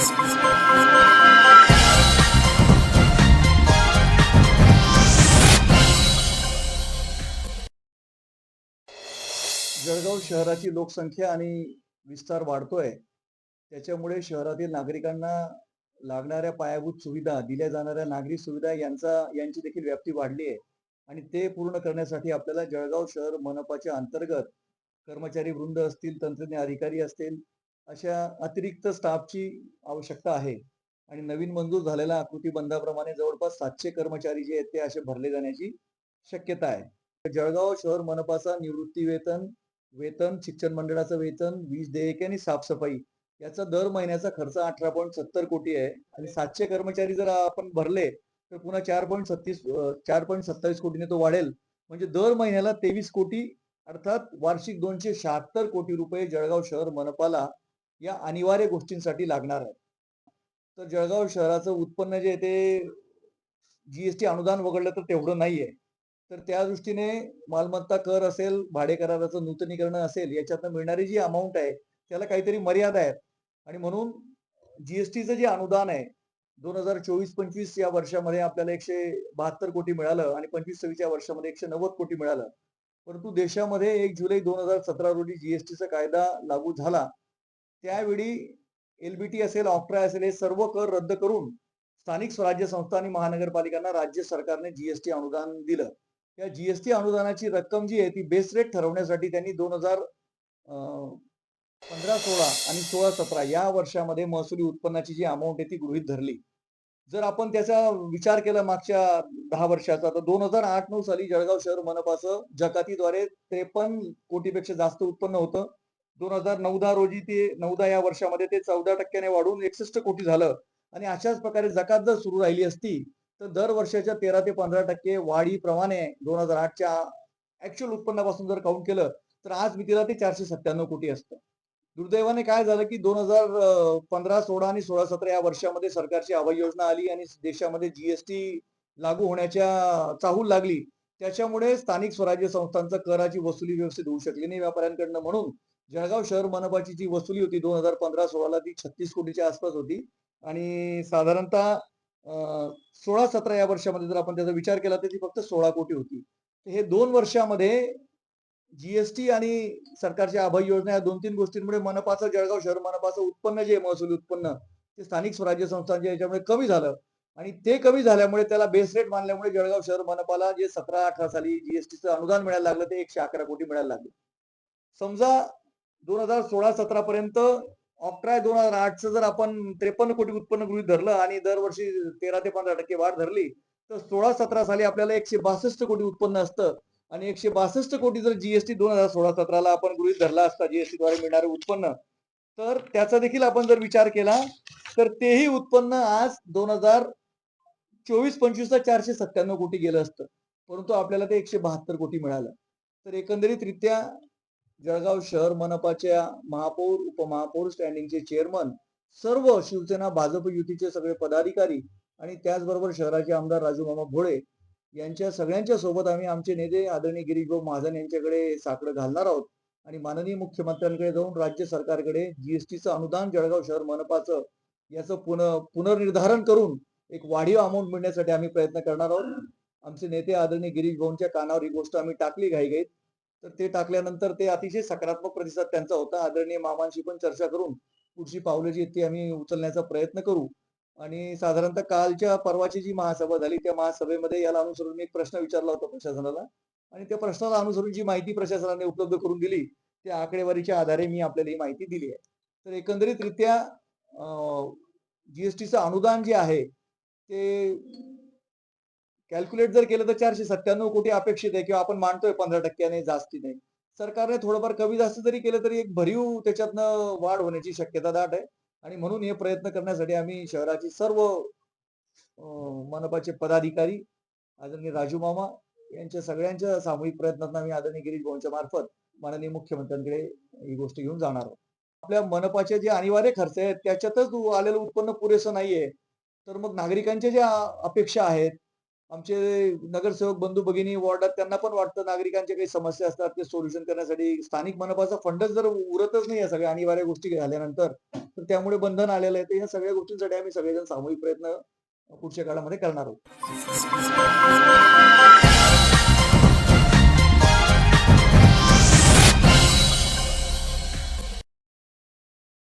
जळगाव शहराची लोकसंख्या आणि विस्तार वाढतोय. त्याच्यामुळे शहरातील नागरिकांना लागणाऱ्या पायाभूत सुविधा, दिल्या जाणाऱ्या नागरी सुविधा यांची देखील व्याप्ती वाढली आहे. आणि ते पूर्ण करण्यासाठी आपल्याला जळगाव शहर मनपाच्या अंतर्गत कर्मचारी वृंद असतील, तंत्रज्ञ अधिकारी असतील, अशा अतिरिक्त स्टाफची आवश्यकता आहे. आणि नवीन मंजूर झालेल्या आकृतीबंधाप्रमाणे जवळपास 700 कर्मचारी जे आहेत ते असे भरले जाण्याची शक्यता आहे. जळगाव शहर मनपाचा निवृत्ती वेतन, शिक्षण मंडळाचं वेतन, वीज देयके आणि साफसफाई याचा दर महिन्याचा खर्च 18.70 कोटी आहे. आणि 700 कर्मचारी जर आपण भरले तर पुन्हा 4.27 कोटीने तो वाढेल. म्हणजे दर महिन्याला 23 कोटी अर्थात वार्षिक 276 कोटी रुपये जळगाव शहर मनपाला या अनिवार्य गोष्टींसाठी लागणार आहे. तर जळगाव शहराचं उत्पन्न जे आहे ते जीएसटी अनुदान वगळलं तर तेवढं नाहीये. तर त्या दृष्टीने मालमत्ता कर असेल, भाडे कराराचं नूतनीकरण असेल, याच्यातनं मिळणारी जी अमाउंट आहे, त्याला काहीतरी मर्यादा आहेत. आणि म्हणून जीएसटीचं जे अनुदान आहे, 2024-25 या वर्षामध्ये आपल्याला 172 कोटी मिळालं आणि 25-26 या वर्षामध्ये 190 कोटी मिळालं. परंतु देशामध्ये 1 जुलै 2017 रोजी जीएसटीचा कायदा लागू झाला. त्यावेळी एलबीटी असेल, ऑक्ट्रा असेल, हे सर्व कर रद्द करून स्थानिक स्वराज्य संस्था आणि महानगरपालिकांना राज्य सरकारने जीएसटी अनुदान दिलं. या जीएसटी अनुदानाची रक्कम जी आहे ती बेस रेट ठरवण्यासाठी त्यांनी 2015-16 आणि 16-17 या वर्षामध्ये महसुली उत्पन्नाची जी अमाऊंट आहे ती गृहीत धरली. जर आपण त्याचा विचार केला मागच्या 10 वर्षाचा, तर 2008-9 साली जळगाव शहर मनपाचं जकातीद्वारे 53 कोटीपेक्षा जास्त उत्पन्न होतं. 2009-10 रोजी ते 9-10 या वर्षामध्ये ते 14% वाढून 61 कोटी झालं. आणि अशाच प्रकारे जकात जर सुरू राहिली असती तर दर वर्षाच्या 13 ते 15% वाढीप्रमाणे 2008च्या ऍक्च्युअल उत्पन्नापासून जर काउंट केलं तर आज मितीला ते 497 कोटी असतं. दुर्दैवाने काय झालं की 2015-16 आणि 16-17 या वर्षामध्ये सरकारची आवाज योजना आली आणि देशामध्ये जीएसटी लागू होण्याच्या चाहूल लागली. त्याच्यामुळे स्थानिक स्वराज्य संस्थांचा कराची वसुली व्यवस्थित होऊ शकली नाही व्यापाऱ्यांकडनं. म्हणून जळगाव शहर मनपाची जी वसुली होती 2015-16 ती 36 कोटीच्या आसपास होती. आणि साधारणतः 16-17 या वर्षामध्ये जर आपण त्याचा विचार केला तर ती फक्त 16 कोटी होती. हे 2 वर्षामध्ये जीएसटी आणि सरकारच्या अभय योजना या 2-3 गोष्टींमुळे मनपाचं, जळगाव शहर मनपाचं उत्पन्न जे महसुली उत्पन्न ते स्थानिक स्वराज्य संस्थांच्या याच्यामुळे कमी झालं. आणि ते कमी झाल्यामुळे त्याला बेस रेट मानल्यामुळे जळगाव शहर मनपाला जे 17-18 साली जीएसटीचं अनुदान मिळायला लागलं ते 111 कोटी मिळायला लागले. समजा 2016-17 पर्यंत ऑक्ट्रा 2008चं जर आपण 53 कोटी उत्पन्न गृहीत धरलं आणि दरवर्षी 13 ते 15% वाढ धरली तर 16-17 साली आपल्याला 162 कोटी उत्पन्न असतं. आणि 162 कोटी जर जीएसटी 2016-17 आपण गृहीत धरला असता, जीएसटी द्वारे मिळणारे उत्पन्न, तर त्याचा देखील आपण जर विचार केला तर तेही उत्पन्न आज 2024-25 ला 497 कोटी गेलं असतं. परंतु आपल्याला ते 172 कोटी मिळालं. तर एकंदरीतरित्या जळगाव शहर मनपाच्या महापौर, उपमहापौर, स्टँडिंगचे चेअरमन, सर्व शिवसेना भाजप युतीचे सगळे पदाधिकारी आणि त्याचबरोबर शहराचे आमदार राजू मामा भोळे यांच्या सगळ्यांच्या सोबत आम्ही आमचे नेते आदरणीय गिरीशभाऊ महाजन यांच्याकडे साकडं घालणार आहोत. आणि माननीय मुख्यमंत्र्यांकडे जाऊन राज्य सरकारकडे जीएसटीचं अनुदान जळगाव शहर मनपाचं याचं पुनर्निर्धारण करून एक वाढीव अमाऊंट मिळण्यासाठी आम्ही प्रयत्न करणार आहोत. आमचे नेते आदरणीय गिरीश भाऊंच्या कानावर ही गोष्ट आम्ही टाकली घाईघाईत. तर ते टाकल्यानंतर ते अतिशय सकारात्मक प्रतिसाद त्यांचा होता. आदरणीय मामांशी पण चर्चा करून पुढची पावलं जी आहेत ती आम्ही उचलण्याचा प्रयत्न करू. आणि साधारणतः कालच्या परवाची जी महासभा झाली त्या महासभेमध्ये याला अनुसरून मी एक प्रश्न विचारला होता प्रशासनाला. आणि त्या प्रश्नाला अनुसरून जी माहिती प्रशासनाने उपलब्ध करून दिली त्या आकडेवारीच्या आधारे मी आपल्याला ही माहिती दिली आहे. तर एकंदरीतरित्या जीएसटीचं अनुदान जे आहे ते कॅल्क्युलेट जर केलं तर 497 कोटी अपेक्षित आहे किंवा आपण मानतोय 15% जास्ती नाही. सरकारने थोडंफार कमी जास्त जरी केलं तरी एक भरीव त्याच्यातनं वाढ होण्याची शक्यता दाट आहे. आणि म्हणून हे प्रयत्न करण्यासाठी आम्ही शहराची सर्व मनपाचे पदाधिकारी आदरणीय राजू मामा यांच्या सगळ्यांच्या सामूहिक प्रयत्नातून आम्ही आदरणीय गिरीश भाऊंच्या मार्फत माननीय मुख्यमंत्र्यांकडे ही गोष्ट घेऊन जाणार आहोत. आपल्या मनपाचे जे अनिवार्य खर्च आहेत त्याच्यातच आलेलं उत्पन्न पुरेसं नाहीये. तर मग नागरिकांच्या ज्या अपेक्षा आहेत आमचे नगरसेवक बंधू भगिनी वॉर्डात त्यांना पण वाटतं नागरिकांच्या काही समस्या असतात ते सोल्युशन करण्यासाठी स्थानिक मनपाचा फंडच जर उरतच नाही या सगळ्या अनिवार्य गोष्टी झाल्यानंतर, तर त्यामुळे बंधन आलेलं आहे. तर ह्या सगळ्या गोष्टींसाठी आम्ही सगळेजण सामूहिक प्रयत्न पुढच्या काळामध्ये करणार आहोत.